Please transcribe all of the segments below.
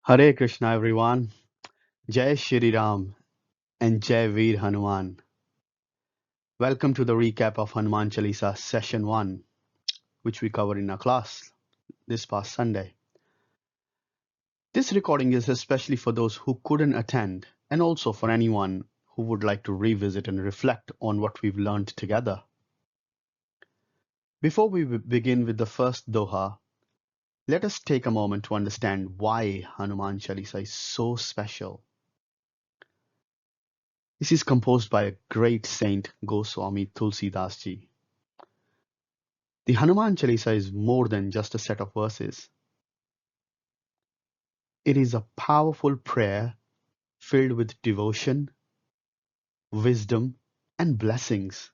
Hare Krishna, everyone. Jai Shri Ram and Jai Veer Hanuman. Welcome to the recap of Hanuman Chalisa session 1, which we covered in our class this past Sunday. This recording is especially for those who couldn't attend and also for anyone who would like to revisit and reflect on what we've learned together. Before we begin with the first Doha, let us take a moment to understand why Hanuman Chalisa is so special. This is composed by a great saint, Goswami Tulsidas ji. The Hanuman Chalisa is more than just a set of verses. It is a powerful prayer filled with devotion, wisdom, and blessings.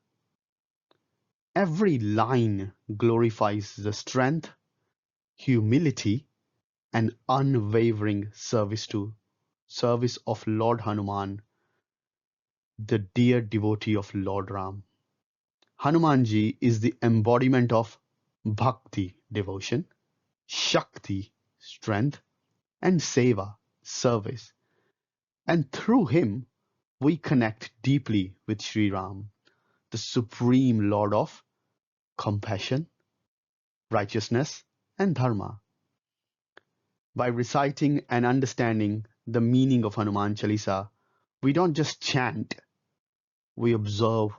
Every line glorifies the strength, humility, and unwavering service of Lord Hanuman, the dear devotee of Lord Ram. Hanumanji is the embodiment of bhakti, devotion, shakti, strength, and seva, service. And through him, we connect deeply with Shri Ram, the supreme Lord of compassion, righteousness, and dharma. By reciting and understanding the meaning of Hanuman Chalisa, we don't just chant, we observe,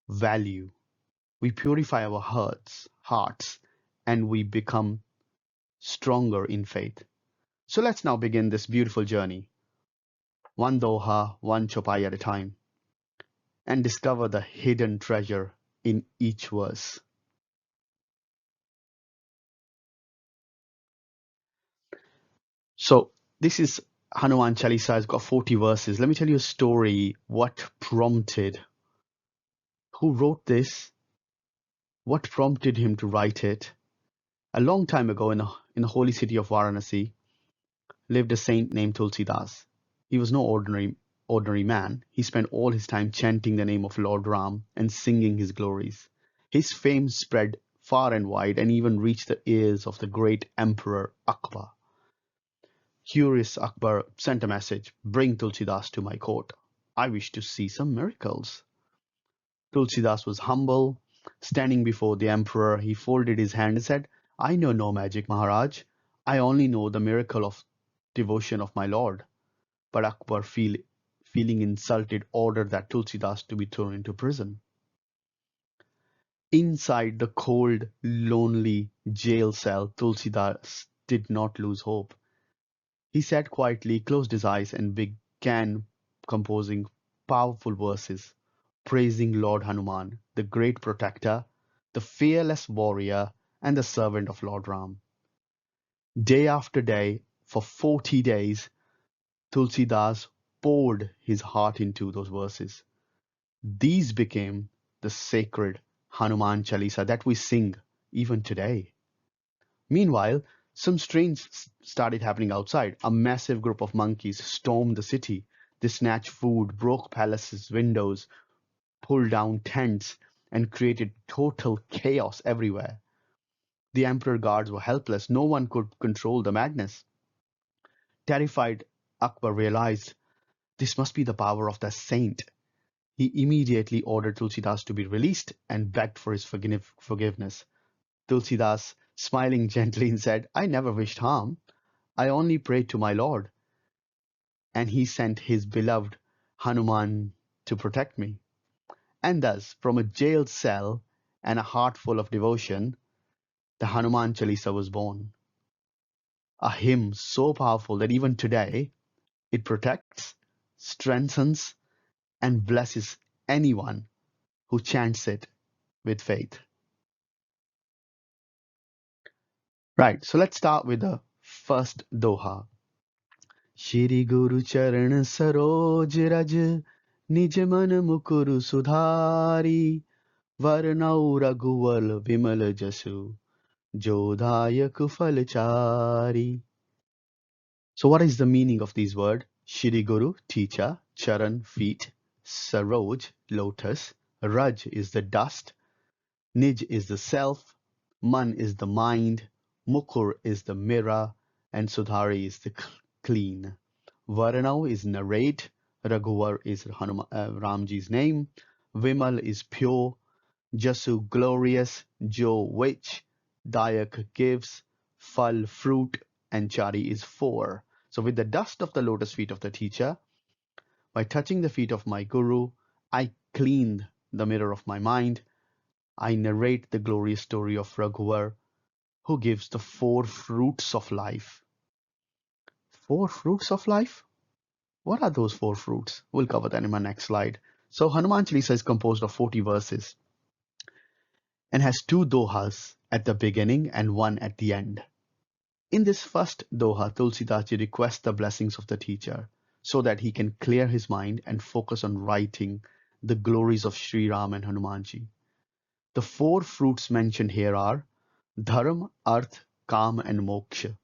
value, we purify our hearts, and we become stronger in faith. So let's now begin this beautiful journey, one doha, one chopai at a time, and discover the hidden treasure in each verse. So this is Hanuman Chalisa. It's got 40 verses. Let me tell you a story. What prompted? Who wrote this? What prompted him to write it? A long time ago in the holy city of Varanasi lived a saint named Tulsidas. He was no ordinary man. He spent all his time chanting the name of Lord Ram and singing his glories. His fame spread far and wide and even reached the ears of the great emperor Akbar. Curious Akbar sent a message, "Bring Tulsidas to my court. I wish to see some miracles." Tulsidas was humble. Standing before the emperor, he folded his hand and said, "I know no magic, Maharaj. I only know the miracle of devotion of my lord." But Akbar, feeling insulted, ordered that Tulsidas to be thrown into prison. Inside the cold, lonely jail cell, Tulsidas did not lose hope. He sat quietly, closed his eyes, and began composing powerful verses, praising Lord Hanuman, the great protector, the fearless warrior, and the servant of Lord Ram. Day after day, for 40 days, Tulsidas poured his heart into those verses. These became the sacred Hanuman Chalisa that we sing even today. Meanwhile, some strange started happening outside. A massive group of monkeys stormed the city. They snatched food, broke palaces' windows, pulled down tents, and created total chaos everywhere. The emperor guards were helpless. No one could control the madness. Terrified, Akbar realized this must be the power of the saint. He immediately ordered Tulsidas to be released and begged for his forgiveness. Tulsidas, smiling gently, said, "I never wished harm. I only prayed to my Lord, and he sent his beloved Hanuman to protect me." And thus, from a jail cell and a heart full of devotion, the Hanuman Chalisa was born. A hymn so powerful that even today it protects, strengthens, and blesses anyone who chants it with faith. Right, so let's start with the first Doha. Shri Guru Charan Saroj Raj Nij Man Mukuru Sudhari Varnau Raghuval Vimal Jasu Jodhayak Falchari. So what is the meaning of these words? Shri Guru, teacher, Charan, feet, Saroj, lotus, Raj is the dust, Nij is the self, Man is the mind, Mukur is the mirror, and Sudhari is the clean. Varanav is narrate, Raghuvar is Ramji's name, Vimal is pure, Jasu glorious, Jo witch, Dayak gives, Fal fruit, and Chari is four. So with the dust of the lotus feet of the teacher, by touching the feet of my guru, I cleaned the mirror of my mind. I narrate the glorious story of Raghuvar, who gives the four fruits of life. Four fruits of life? What are those four fruits? We'll cover that in my next slide. So Hanuman Chalisa is composed of 40 verses and has two dohas at the beginning and one at the end. In this first doha, Tulsidas ji requests the blessings of the teacher so that he can clear his mind and focus on writing the glories of Shri Ram and Hanumanji. The four fruits mentioned here are Dharma, Arth, Kam, and Moksha.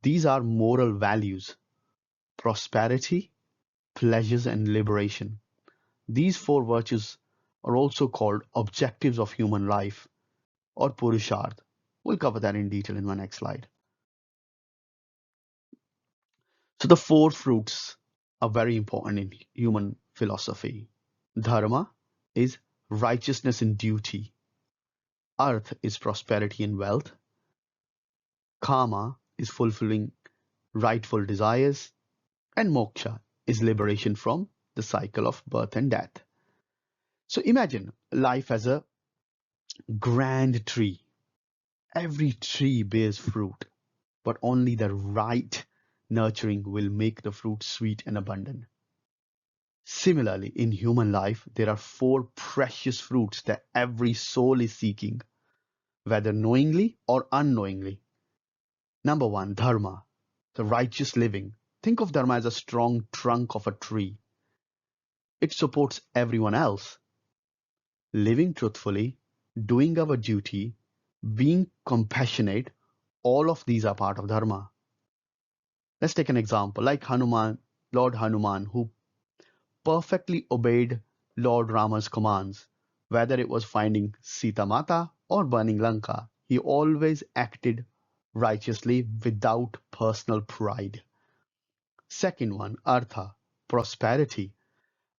These are moral values, prosperity, pleasures, and liberation. These four virtues are also called objectives of human life or Purusharth. We'll cover that in detail in my next slide. So the four fruits are very important in human philosophy. Dharma is righteousness and duty. Arth is prosperity and wealth. Kama is fulfilling rightful desires. And moksha is liberation from the cycle of birth and death. So imagine life as a grand tree. Every tree bears fruit, but only the right nurturing will make the fruit sweet and abundant. Similarly, in human life, there are four precious fruits that every soul is seeking, whether knowingly or unknowingly. Number one, dharma, the righteous living. Think of dharma as a strong trunk of a tree. It supports everyone else. Living truthfully, doing our duty, being compassionate, all of these are part of dharma. Let's take an example like Hanuman, Lord Hanuman, who perfectly obeyed Lord Rama's commands, whether it was finding Sita Mata or burning Lanka. He always acted righteously without personal pride. Second one, Artha, prosperity.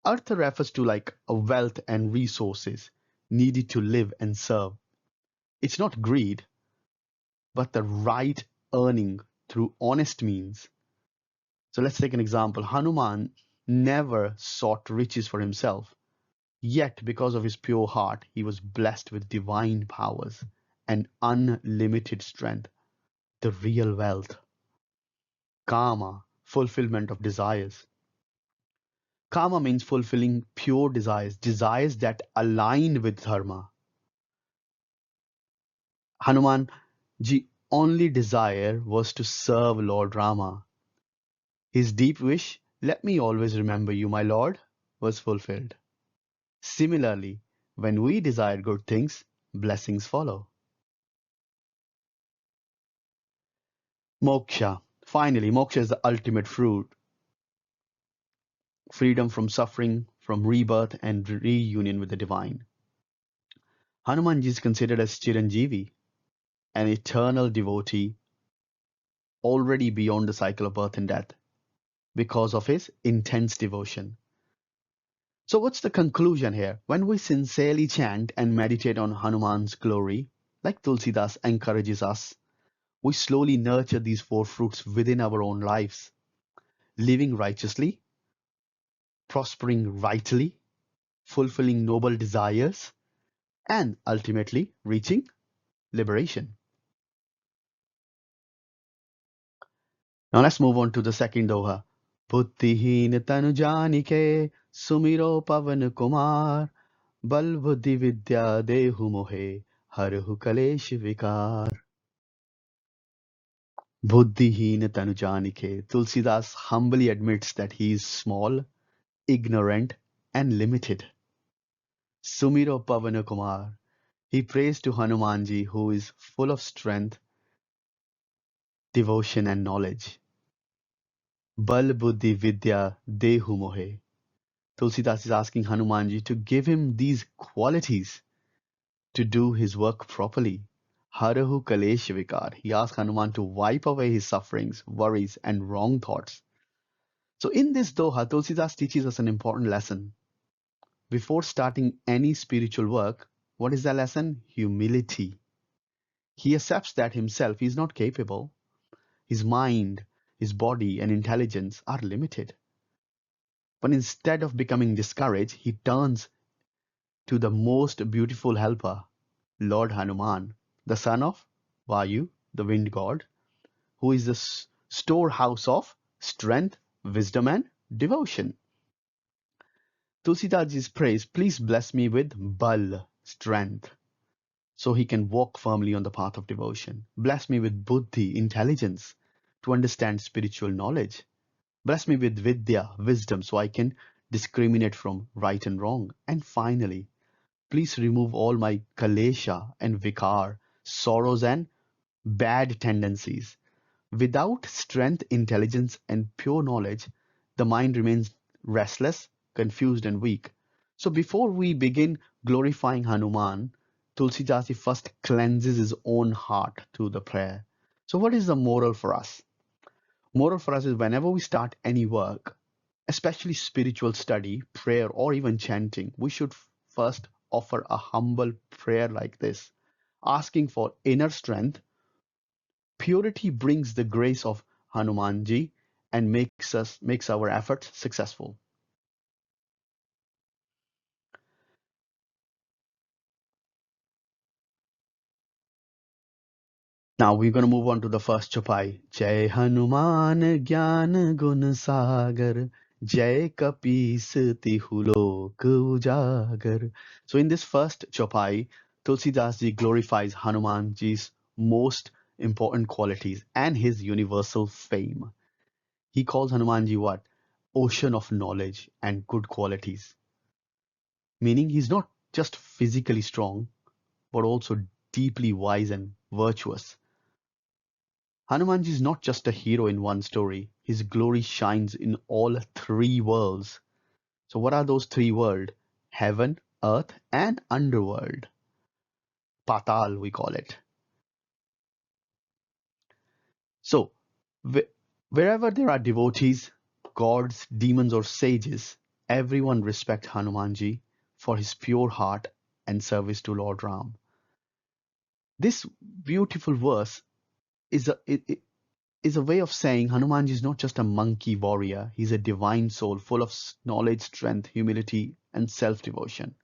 Artha refers to like a wealth and resources needed to live and serve. It's not greed, but the right earning through honest means. So let's take an example. Hanuman never sought riches for himself, yet because of his pure heart, he was blessed with divine powers and unlimited strength, the real wealth. Kama, fulfillment of desires. Kama means fulfilling pure desires, desires that align with dharma. Hanuman ji only desire was to serve Lord Rama. His deep wish, let me always remember you, my Lord, was fulfilled. Similarly, when we desire good things, blessings follow. Moksha. Finally, moksha is the ultimate fruit. Freedom from suffering, from rebirth, and reunion with the divine. Hanumanji is considered as Chiranjeevi, an eternal devotee, already beyond the cycle of birth and death, because of his intense devotion. So what's the conclusion here? When we sincerely chant and meditate on Hanuman's glory, like Tulsidas encourages us, we slowly nurture these four fruits within our own lives, living righteously, prospering rightly, fulfilling noble desires, and ultimately reaching liberation. Now let's move on to the second doha. Buddhihin tanu janike sumiro pavan kumar bal buddhi vidya dehu mohe harhu kalesh vikar. Buddhihin tanu janike. Tulsidas humbly admits that he is small, ignorant, and limited. Sumiro Pavana Kumar. He prays to Hanumanji, who is full of strength, devotion, and knowledge. Bal Buddhi Vidya Dehu Mohe. Tulsidas is asking Hanumanji to give him these qualities to do his work properly. Harahu Kalesh Vikar. He asked Hanuman to wipe away his sufferings, worries, and wrong thoughts. So, in this Doha, Tulsidas teaches us an important lesson. Before starting any spiritual work, what is the lesson? Humility. He accepts that himself is not capable. His mind, his body, and intelligence are limited. But instead of becoming discouraged, he turns to the most beautiful helper, Lord Hanuman, the son of Vayu, the wind god, who is the storehouse of strength, wisdom, and devotion. Tulsidas prays, please bless me with bal, strength, so he can walk firmly on the path of devotion. Bless me with buddhi, intelligence, to understand spiritual knowledge. Bless me with vidya, wisdom, so I can discriminate from right and wrong. And finally, please remove all my kalesha and vikar, sorrows and bad tendencies. Without strength, intelligence, and pure knowledge, the mind remains restless, confused, and weak. So before we begin glorifying Hanuman, Tulsidasi first cleanses his own heart through the prayer. So what is the moral for us? Moral for us is whenever we start any work, especially spiritual study, prayer, or even chanting, we should first offer a humble prayer like this, asking for inner strength. Purity brings the grace of Hanumanji and makes our efforts successful. Now we're going to move on to the first Chapai. Jai Hanuman Gyan Gun Sagar, Jai Kapis Tihulok Ujagar. So in this first Chapai, Tulsidas ji glorifies Hanumanji's most important qualities and his universal fame. He calls Hanumanji what? Ocean of knowledge and good qualities. Meaning he's not just physically strong, but also deeply wise and virtuous. Hanumanji is not just a hero in one story. His glory shines in all three worlds. So what are those three worlds? Heaven, earth, and underworld. Patal, we call it. So wherever there are devotees, gods, demons, or sages, everyone respects Hanumanji for his pure heart and service to Lord Ram. This beautiful verse is a way of saying Hanumanji is not just a monkey warrior, he's a divine soul full of knowledge, strength, humility, and self devotion.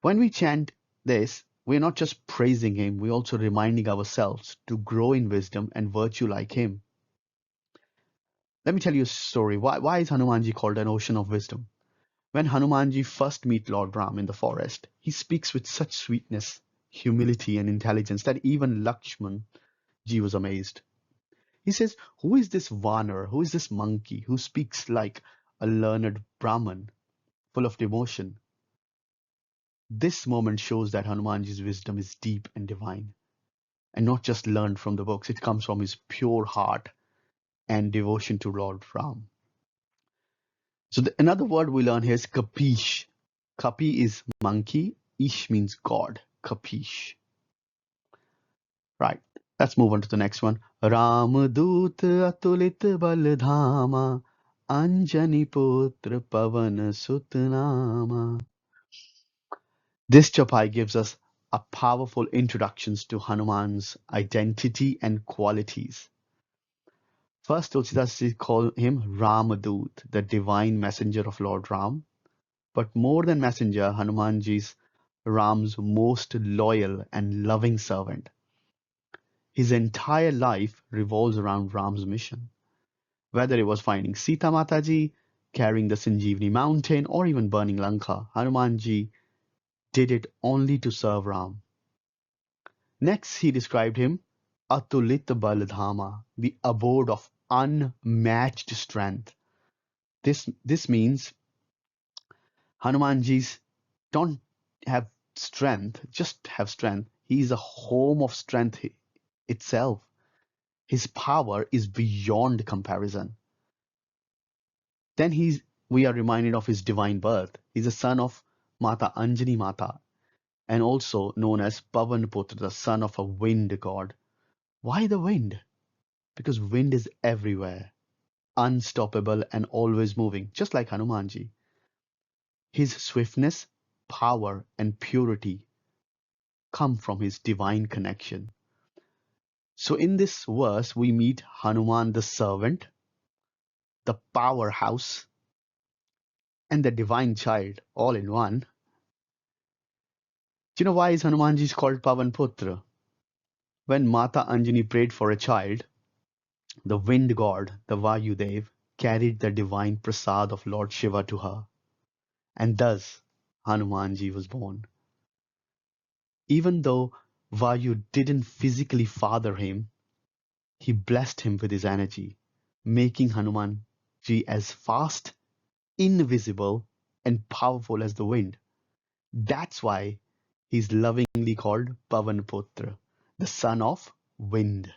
When we chant this, we're not just praising him, we're also reminding ourselves to grow in wisdom and virtue like him. Let me tell you a story. Why is Hanumanji called an ocean of wisdom? When Hanumanji first meets Lord Ram in the forest, he speaks with such sweetness, humility, and intelligence that even Lakshman ji was amazed. He says, who is this Vanar? Who is this monkey who speaks like a learned Brahman, full of devotion? This moment shows that Hanumanji's wisdom is deep and divine, and not just learned from the books. It comes from his pure heart and devotion to Lord Ram. So another word we learn here is Kapish. Kapi is monkey. Ish means God. Kapish. Right. Let's move on to the next one. Ramadut atulit baldhama Anjani putra pavan sutnama. This chapai gives us a powerful introduction to Hanuman's identity and qualities. First, Tulsidas call him Ramadut, the divine messenger of Lord Ram. But more than messenger, Hanumanji is Ram's most loyal and loving servant. His entire life revolves around Ram's mission. Whether it was finding Sita Mataji, carrying the Sanjeevani mountain, or even burning Lanka, Hanumanji did it only to serve Ram. Next, he described him Atulit Baldhama, the abode of unmatched strength. This means Hanumanji's don't have strength, just have strength. He is a home of strength itself. His power is beyond comparison. Then we are reminded of his divine birth. He's a son of Mata Anjani Mata. and also known as Pavanputra, the son of a wind god. Why the wind? Because wind is everywhere, unstoppable and always moving, just like Hanumanji. His swiftness, power, and purity come from his divine connection. So in this verse, we meet Hanuman the servant, the powerhouse, and the divine child all in one. Do you know why is Hanumanji called Pavan Putra? When Mata Anjani prayed for a child, the wind god, the Vayudev, carried the divine prasad of Lord Shiva to her, and thus Hanumanji was born. Even though Vayu didn't physically father him, he blessed him with his energy, making Hanumanji as fast, invisible, and powerful as the wind. That's why he's lovingly called Pavanputra, the son of wind.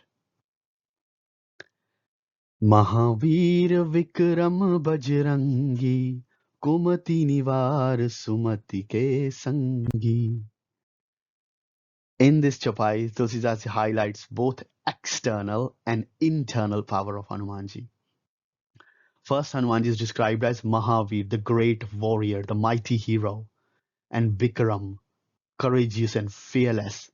Mahavir Vikram Bajrangi कुमति निवार सुमति के संगी. In this Chaupais, Tulsidas highlights both external and internal power of Hanumanji. First, Hanumanji is described as Mahavir, the great warrior, the mighty hero, and Vikram, courageous and fearless.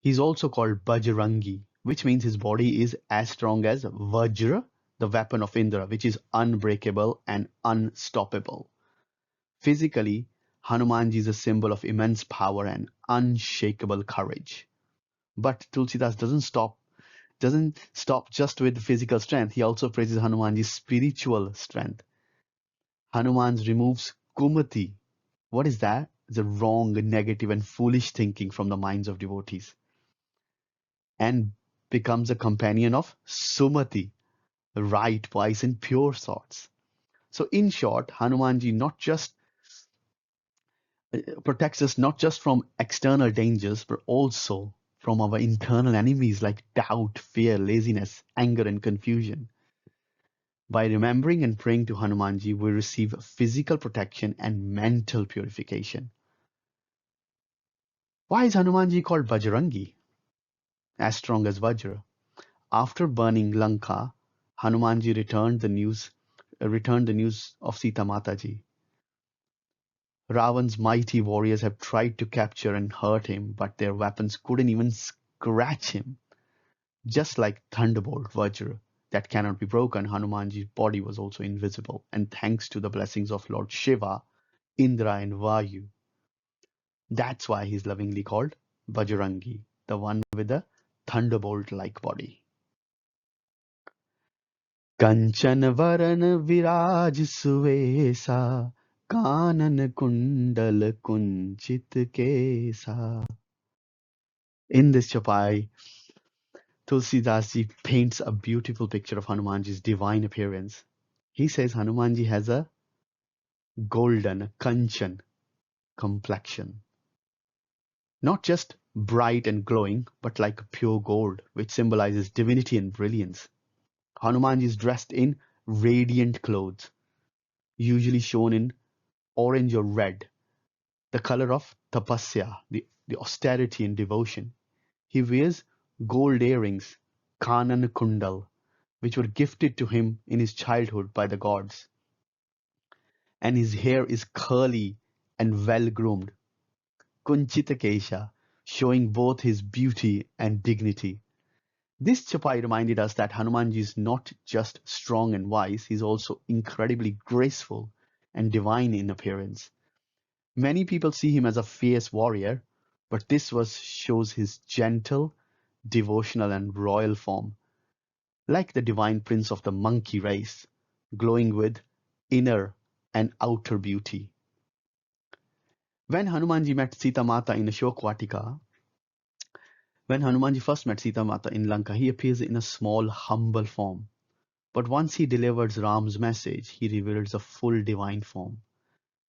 He's also called Bajrangi, which means his body is as strong as Vajra, the weapon of Indra, which is unbreakable and unstoppable. Physically, Hanumanji is a symbol of immense power and unshakable courage. But Tulsidas doesn't stop just with physical strength. He also praises Hanumanji's spiritual strength. Hanuman removes Kumati. What is that? The wrong, negative, and foolish thinking from the minds of devotees, and becomes a companion of Sumati, right, wise, and pure thoughts. So, in short, Hanumanji not just protects us not just from external dangers, but also from our internal enemies like doubt, fear, laziness, anger, and confusion. By remembering and praying to Hanumanji, we receive physical protection and mental purification. Why is Hanumanji called Bajrangi, as strong as Vajra? After burning Lanka, Hanumanji returned the news of Sita Mataji. Ravan's mighty warriors have tried to capture and hurt him, but their weapons couldn't even scratch him. Just like thunderbolt Vajra that cannot be broken, Hanumanji's body was also invisible, and thanks to the blessings of Lord Shiva, Indra, and Vayu, that's why he's lovingly called Bajrangi, the one with the thunderbolt-like body. कंचन वरन विराज सुवेसा कानन कुंडल कुंचित केसा. In this Chapai, Tulsidas ji paints a beautiful picture of Hanumanji's divine appearance. He says Hanumanji has a golden kanchan complexion, not just bright and glowing, but like pure gold, which symbolizes divinity and brilliance. Hanumanji is dressed in radiant clothes, usually shown in orange or red, the color of tapasya, the austerity and devotion. He wears gold earrings, kanan kundal, which were gifted to him in his childhood by the gods. And his hair is curly and well groomed, kunchita kesha, showing both his beauty and dignity. This chapai reminded us that Hanumanji is not just strong and wise, he's also incredibly graceful and divine in appearance. Many people see him as a fierce warrior, but this verse shows his gentle, devotional, and royal form, like the divine prince of the monkey race, glowing with inner and outer beauty. When Hanumanji met Sita Mata in Ashokwatika, when Hanumanji first met Sita Mata in Lanka, he appears in a small, humble form. But once he delivers Ram's message, he reveals a full divine form,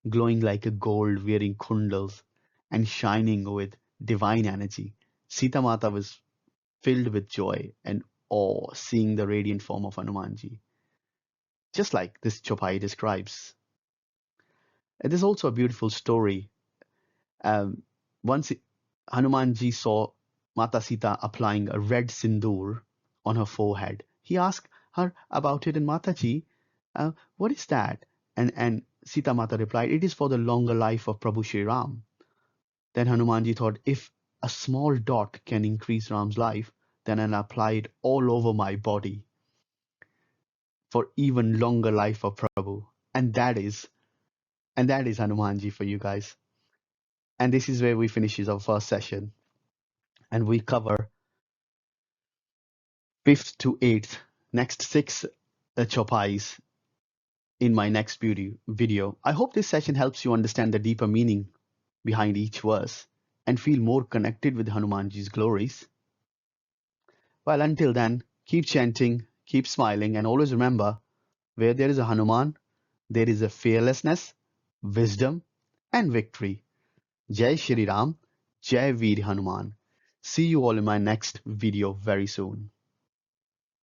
glowing like a gold, wearing kundals, and shining with divine energy. Sita Mata was filled with joy and awe seeing the radiant form of Hanumanji, just like this Chopai describes. And there's also a beautiful story. Um, Once Hanumanji saw Mata Sita applying a red sindoor on her forehead. He asked her about it, and Mataji, what is that? And Sita Mata replied, it is for the longer life of Prabhu Shri Ram. Then Hanumanji thought, if a small dot can increase Ram's life, then I'll apply it all over my body for even longer life of Prabhu. And that is Hanumanji for you guys. And this is where we finishes our first session, and we cover 5th to 8th, next 6 Chaupais in my next video. I hope this session helps you understand the deeper meaning behind each verse and feel more connected with Hanumanji's glories. Well, until then, keep chanting, keep smiling, and always remember, where there is a Hanuman, there is a fearlessness, wisdom, and victory. Jai Shri Ram, Jai Veer Hanuman. See you all in my next video very soon.